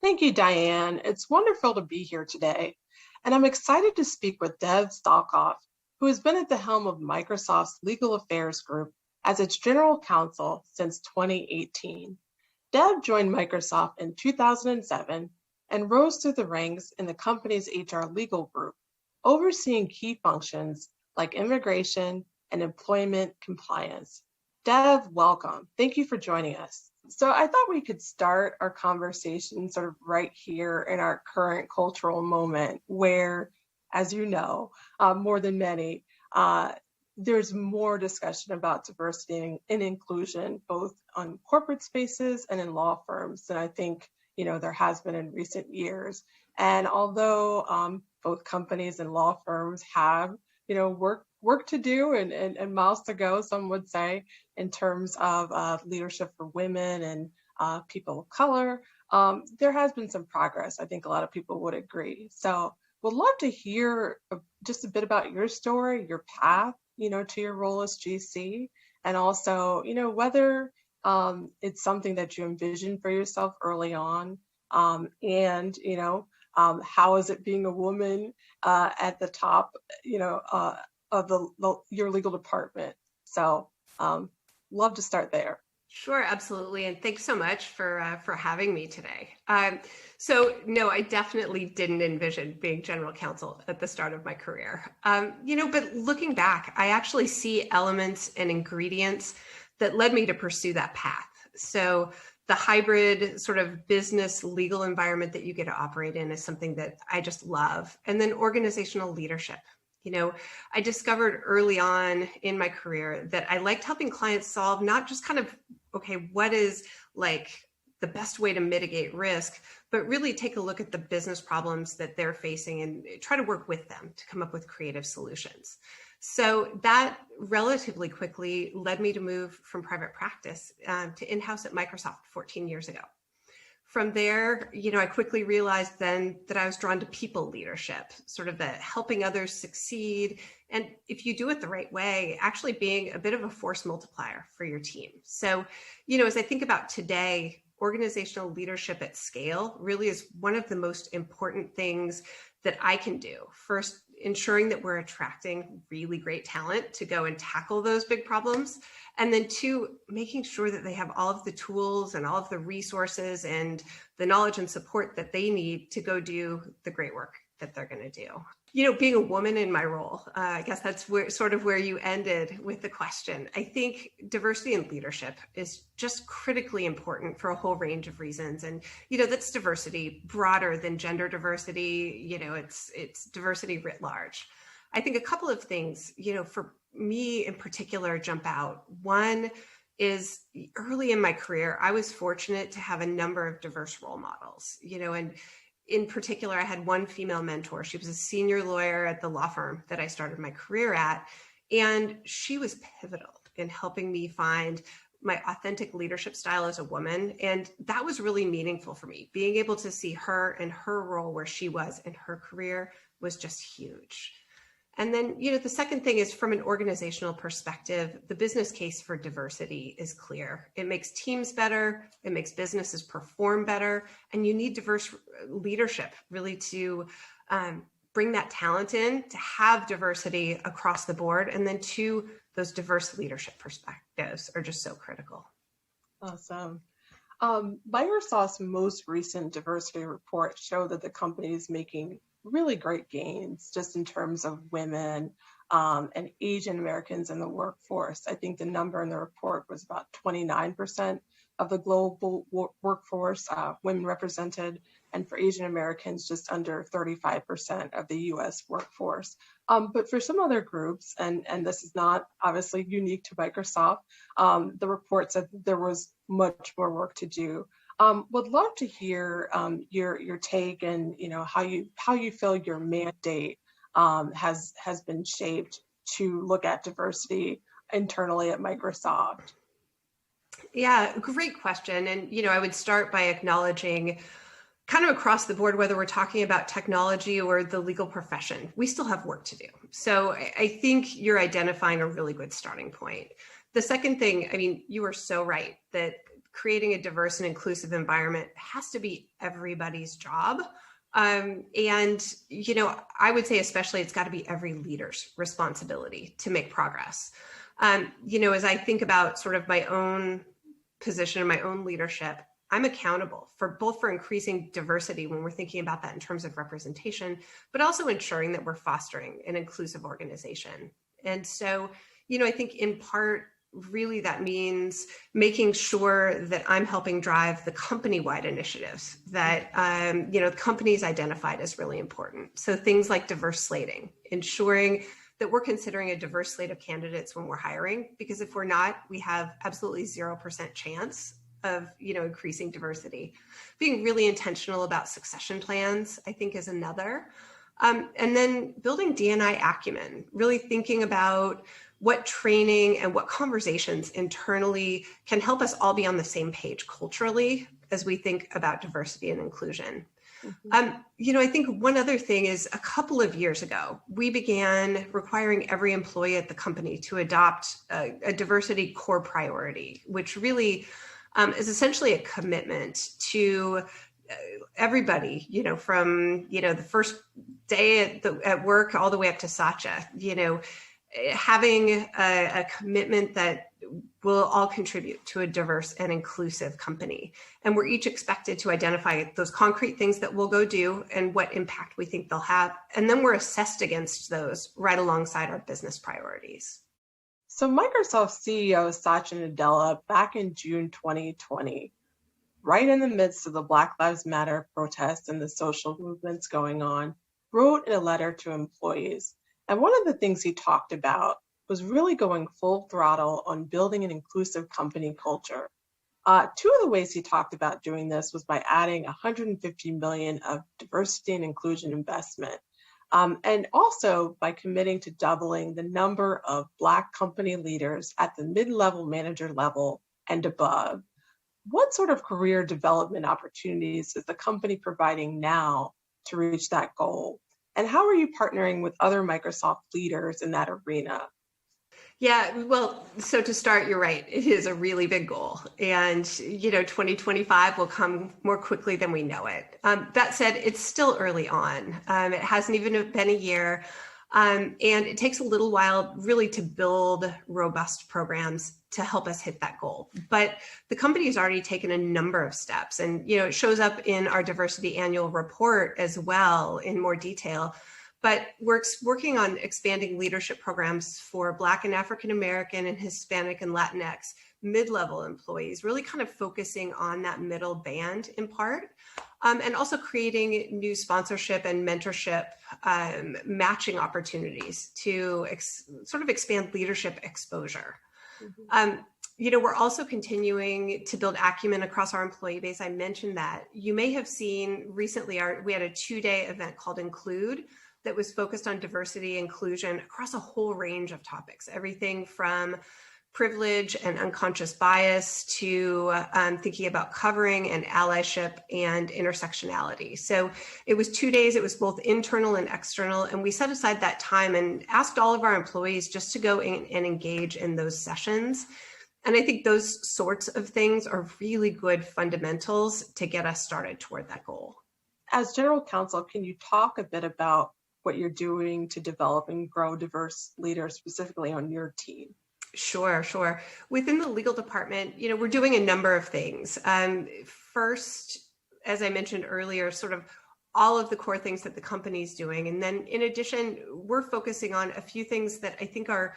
Thank you, Diane. It's wonderful to be here today. And I'm excited to speak with Dev Stalkoff, who has been at the helm of Microsoft's Legal Affairs Group as its general counsel since 2018. Dev joined Microsoft in 2007 and rose through the ranks in the company's HR legal group, overseeing key functions like immigration and employment compliance. Dev, welcome. Thank you for joining us. So I thought we could start our conversation sort of right here in our current cultural moment where, as you know, more than many, there's more discussion about diversity and inclusion, both on corporate spaces and in law firms than I think, there has been in recent years. And although both companies and law firms have, work to do and miles to go, some would say, in terms of leadership for women and people of color, there has been some progress. I think a lot of people would agree. So would love to hear just a bit about your story, your path, to your role as GC, and also, whether it's something that you envisioned for yourself early on, and, how is it being a woman at the top, of your legal department. So love to start there. Sure, absolutely. And thanks so much for having me today. So no, I definitely didn't envision being general counsel at the start of my career. But looking back, I actually see elements and ingredients that led me to pursue that path. So the hybrid sort of business legal environment that you get to operate in is something that I just love. And then organizational leadership. I discovered early on in my career that I liked helping clients solve not just kind of, okay, what is like the best way to mitigate risk, but really take a look at the business problems that they're facing and try to work with them to come up with creative solutions. So that relatively quickly led me to move from private practice to in-house at Microsoft 14 years ago. From there, I quickly realized then that I was drawn to people leadership, sort of the helping others succeed. And if you do it the right way, actually being a bit of a force multiplier for your team. So, as I think about today, organizational leadership at scale really is one of the most important things that I can do. First, ensuring that we're attracting really great talent to go and tackle those big problems. And then two, making sure that they have all of the tools and all of the resources and the knowledge and support that they need to go do the great work that they're going to do. Being a woman in my role, I guess that's where you ended with the question. I think diversity in leadership is just critically important for a whole range of reasons. And, that's diversity broader than gender diversity. It's diversity writ large. I think a couple of things, for me in particular jump out. One is early in my career, I was fortunate to have a number of diverse role models, and in particular, I had one female mentor. She was a senior lawyer at the law firm that I started my career at. And she was pivotal in helping me find my authentic leadership style as a woman. And that was really meaningful for me. Being able to see her and her role where she was in her career was just huge. And then, the second thing is from an organizational perspective, the business case for diversity is clear. It makes teams better, it makes businesses perform better, and you need diverse leadership really to bring that talent in, to have diversity across the board. And then two, those diverse leadership perspectives are just so critical. Awesome. Microsoft's most recent diversity report showed that the company is making really great gains just in terms of women and Asian Americans in the workforce. I think the number in the report was about 29% of the global workforce, women represented, and for Asian Americans, just under 35% of the US workforce. But for some other groups, and this is not obviously unique to Microsoft, the report said there was much more work to do. Would love to hear your take and how you feel your mandate has been shaped to look at diversity internally at Microsoft. Yeah, great question. And I would start by acknowledging kind of across the board, whether we're talking about technology or the legal profession, we still have work to do. So I think you're identifying a really good starting point. The second thing, you are so right that creating a diverse and inclusive environment has to be everybody's job. And, I would say especially it's got to be every leader's responsibility to make progress. As I think about sort of my own position and my own leadership, I'm accountable for increasing diversity when we're thinking about that in terms of representation, but also ensuring that we're fostering an inclusive organization. And so, I think in part, really that means making sure that I'm helping drive the company-wide initiatives that, companies identified as really important. So things like diverse slating, ensuring that we're considering a diverse slate of candidates when we're hiring, because if we're not, we have absolutely 0% chance of, increasing diversity. Being really intentional about succession plans, I think, is another. And then building D&I acumen, really thinking about what training and what conversations internally can help us all be on the same page culturally as we think about diversity and inclusion. Mm-hmm. I think one other thing is a couple of years ago, we began requiring every employee at the company to adopt a diversity core priority, which really is essentially a commitment to everybody, from, the first day at work all the way up to Satya, having a commitment that will all contribute to a diverse and inclusive company. And we're each expected to identify those concrete things that we'll go do and what impact we think they'll have. And then we're assessed against those right alongside our business priorities. So Microsoft CEO Satya Nadella, back in June 2020, right in the midst of the Black Lives Matter protests and the social movements going on, wrote in a letter to employees. And one of the things he talked about was really going full throttle on building an inclusive company culture. Two of the ways he talked about doing this was by adding $150 million of diversity and inclusion investment, and also by committing to doubling the number of Black company leaders at the mid-level manager level and above. What sort of career development opportunities is the company providing now to reach that goal? And how are you partnering with other Microsoft leaders in that arena? Yeah, well, so to start, you're right. It is a really big goal. And, 2025 will come more quickly than we know it. That said, it's still early on. It hasn't even been a year. And it takes a little while really to build robust programs to help us hit that goal. But the company has already taken a number of steps. And, it shows up in our diversity annual report as well in more detail. But we're working on expanding leadership programs for Black and African American and Hispanic and Latinx mid-level employees, really kind of focusing on that middle band in part, and also creating new sponsorship and mentorship matching opportunities to sort of expand leadership exposure. Mm-hmm. We're also continuing to build acumen across our employee base. I mentioned that. You may have seen recently, we had a 2-day event called Include, that was focused on diversity inclusion across a whole range of topics, everything from privilege and unconscious bias to thinking about covering and allyship and intersectionality. So it was 2 days, it was both internal and external, and we set aside that time and asked all of our employees just to go in and engage in those sessions. And I think those sorts of things are really good fundamentals to get us started toward that goal. As General Counsel, can you talk a bit about what you're doing to develop and grow diverse leaders specifically on your team? Sure. Within the legal department, we're doing a number of things. First, as I mentioned earlier, sort of all of the core things that the company's doing. And then in addition, we're focusing on a few things that I think are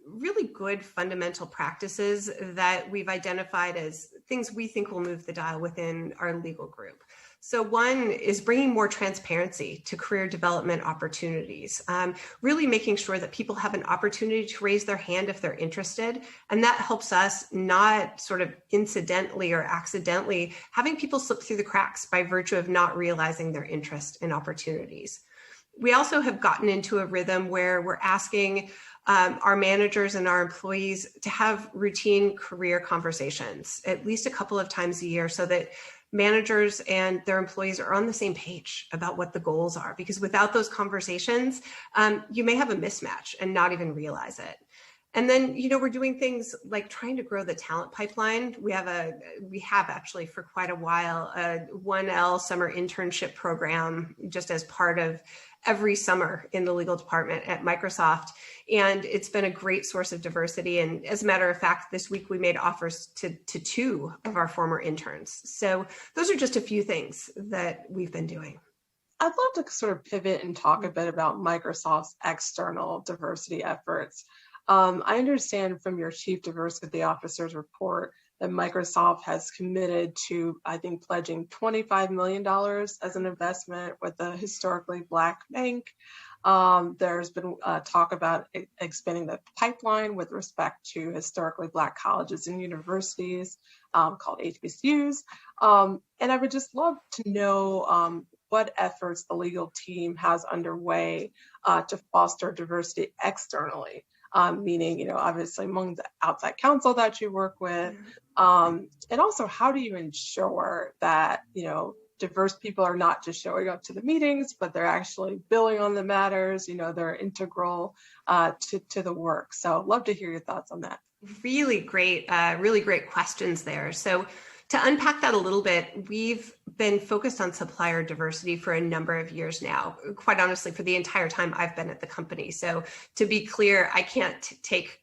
really good fundamental practices that we've identified as things we think will move the dial within our legal group. So one is bringing more transparency to career development opportunities, really making sure that people have an opportunity to raise their hand if they're interested. And that helps us not sort of incidentally or accidentally having people slip through the cracks by virtue of not realizing their interest in opportunities. We also have gotten into a rhythm where we're asking our managers and our employees to have routine career conversations at least a couple of times a year so that managers and their employees are on the same page about what the goals are, because without those conversations, you may have a mismatch and not even realize it. And then, we're doing things like trying to grow the talent pipeline. We have actually for quite a while, a 1L summer internship program just as part of every summer in the legal department at Microsoft. And it's been a great source of diversity. And as a matter of fact, this week we made offers to two of our former interns. So those are just a few things that we've been doing. I'd love to sort of pivot and talk a bit about Microsoft's external diversity efforts. I understand from your Chief Diversity Officer's report that Microsoft has committed to, I think, pledging $25 million as an investment with a historically Black bank. There's been talk about expanding the pipeline with respect to historically Black colleges and universities called HBCUs. And I would just love to know what efforts the legal team has underway to foster diversity externally. Meaning, obviously among the outside counsel that you work with, and also how do you ensure that, diverse people are not just showing up to the meetings, but they're actually billing on the matters, they're integral to the work. So love to hear your thoughts on that. Really great questions there. So to unpack that a little bit, we've been focused on supplier diversity for a number of years now, quite honestly, for the entire time I've been at the company. So to be clear, I can't take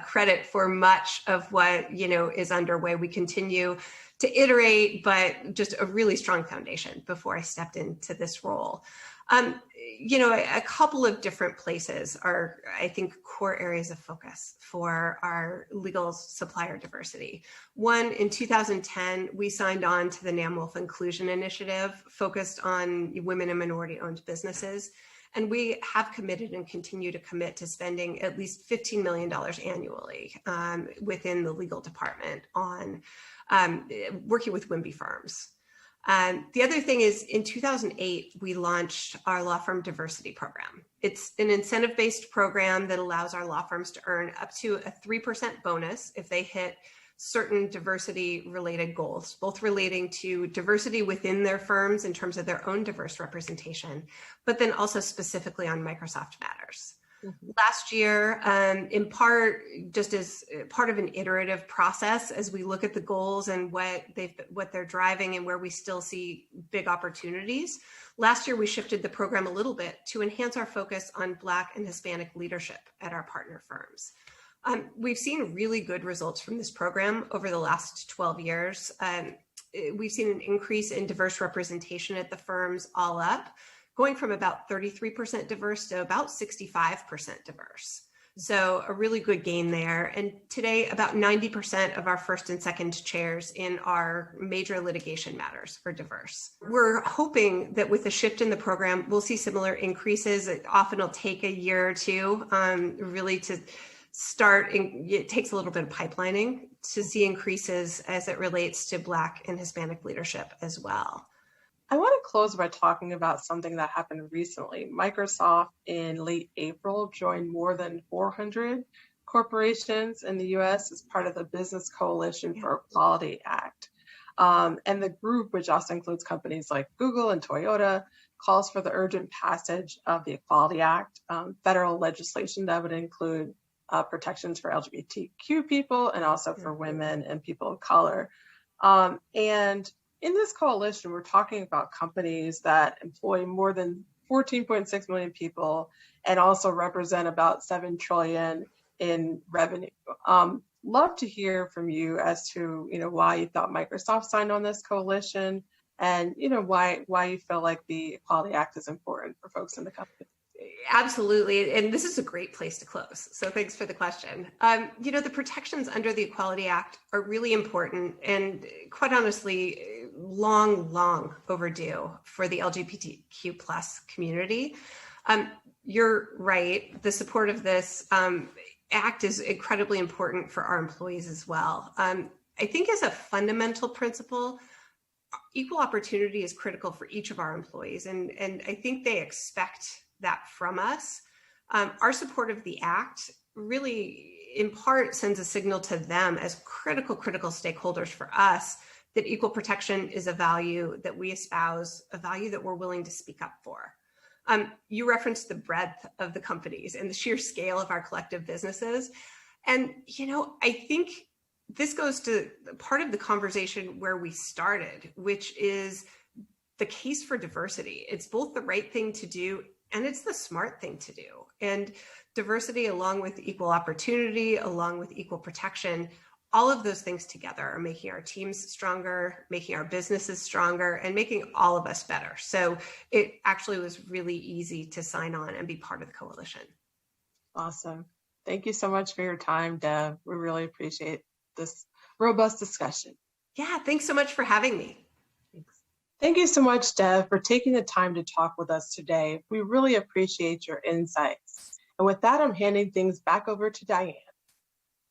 credit for much of what, is underway. We continue to iterate, but just a really strong foundation before I stepped into this role. A couple of different places are, I think, core areas of focus for our legal supplier diversity. One, in 2010, we signed on to the NAMWolf Inclusion Initiative focused on women and minority-owned businesses. And we have committed and continue to commit to spending at least $15 million annually within the legal department on working with WIMBY firms. The other thing is in 2008, we launched our law firm diversity program. It's an incentive-based program that allows our law firms to earn up to a 3% bonus if they hit certain diversity-related goals, both relating to diversity within their firms in terms of their own diverse representation, but then also specifically on Microsoft matters. Last year, in part, just as part of an iterative process, as we look at the goals and what they're driving and where we still see big opportunities, last year we shifted the program a little bit to enhance our focus on Black and Hispanic leadership at our partner firms. We've seen really good results from this program over the last 12 years. We've seen an increase in diverse representation at the firms all up, going from about 33% diverse to about 65% diverse. So a really good gain there. And today, about 90% of our first and second chairs in our major litigation matters are diverse. We're hoping that with the shift in the program, we'll see similar increases. It often will take a year or two really to start. It takes a little bit of pipelining to see increases as it relates to Black and Hispanic leadership as well. I want to close by talking about something that happened recently. Microsoft in late April joined more than 400 corporations in the US as part of the Business Coalition for Equality Act. And the group, which also includes companies like Google and Toyota, calls for the urgent passage of the Equality Act, federal legislation that would include protections for LGBTQ people and also for women and people of color. And in this coalition, we're talking about companies that employ more than 14.6 million people and also represent about 7 trillion in revenue. Love to hear from you as to, why you thought Microsoft signed on this coalition and, why you feel like the Equality Act is important for folks in the company. Absolutely. And this is a great place to close. So thanks for the question. The protections under the Equality Act are really important and quite honestly, long overdue for the LGBTQ plus community. You're right. The support of this act is incredibly important for our employees as well. I think as a fundamental principle, equal opportunity is critical for each of our employees. And I think they expect that from us. Our support of the act really, in part, sends a signal to them as critical stakeholders for us that equal protection is a value that we espouse, a value that we're willing to speak up for. You referenced the breadth of the companies and the sheer scale of our collective businesses. And, I think this goes to part of the conversation where we started, which is the case for diversity. It's both the right thing to do and it's the smart thing to do. And diversity, along with equal opportunity, along with equal protection, all of those things together are making our teams stronger, making our businesses stronger, and making all of us better. So it actually was really easy to sign on and be part of the coalition. Awesome. Thank you so much for your time, Deb. We really appreciate this robust discussion. Yeah, thanks so much for having me. Thanks. Thank you so much, Deb, for taking the time to talk with us today. We really appreciate your insights. And with that, I'm handing things back over to Diane.